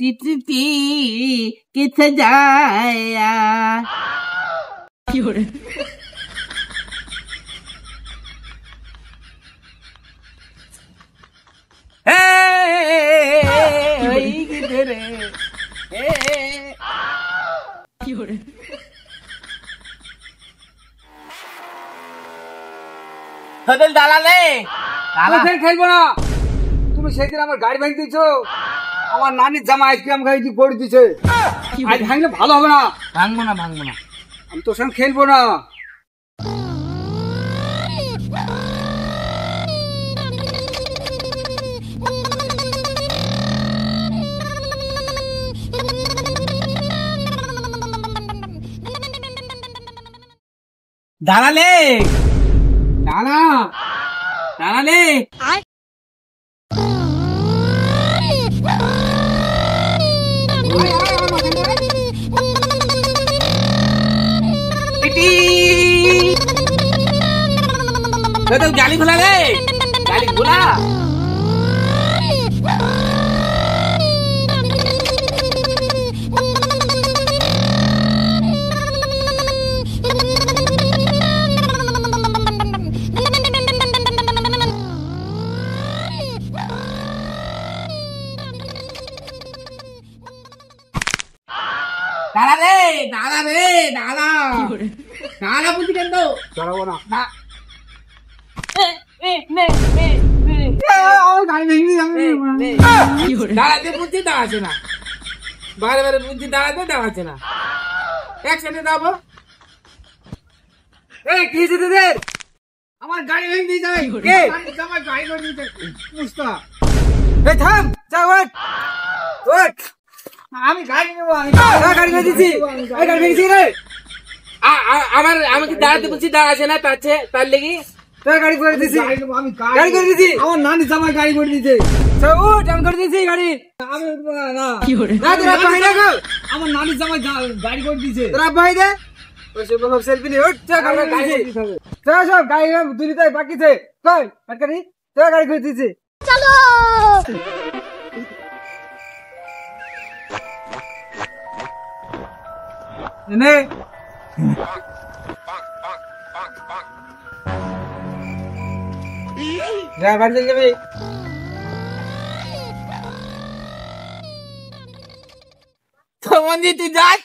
तिथी किथ जाया খেলবো না। তুমি সেদিন আমার গাড়ি ভাঙি দিয়েছো, আমার নানির জামা আইসক্রিম খাইছি পড়ে দিছে। আজ ভাঙলে ভালো হবে না। ভাঙবো না আমি তোর সঙ্গে খেলবো না। দাঁড়ালে দাঁড়ালে গালি খোলা রে, গালি খোলা। দাঁড়া বুঝি কেন দাঁড়াবো না। দাঁড়াতে বুঝছি দাঁড়াচ্ছে না, বারে বারে বুঝছি দাঁড়াচ্ছে না। একসাথে যাবো। কি তোদের? আমার গাড়ি ভেঙে দিয়ে যাবে। আমার গাড়ি করে দিতে মুস্তা। থাম, যা ওঠ। আমি গাড়ি নেবো। আমি গাড়ি করে দিচ্ছি। গাড়ি ভেঙেছি রে। আমাকে দাঁড়াতে বলছি, দাঁড়াচ্ছে না, তার লেগে গাড়ি করে দিচ্ছি। গাড়ি করে দিচ্ছি। আমার নানি জামাই গাড়ি করে দিচ্ছে। আমি করে দিচ্ছি গাড়ি। আমি উঠবো না। আমার নানির জামাই গাড়ি করে দিচ্ছে। তোরা ভাই দে সেলফি নিয়ে সব গাড়ি দুলিতে বাকিছে। গাড়ি করে দিচ্ছে। চলো বাড়ি যাবে। তুই যাস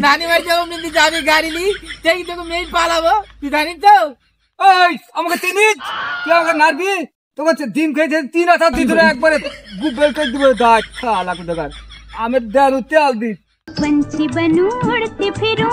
নানি বাড়ি যাবো, যাবি গাড়ি নি, দেখি তোকে মেয়ে পালাবো। তুই জানিস তো? ওই আমাকে চিনিস? তুই আমাকে মারবি? তোকে ডিম খেয়েছে 3 হাজার দিয়ে ধরে একবারে গুবেল করে দিব। আমি দেন তেল দিস। पंछी बनूं उड़ती फिरूं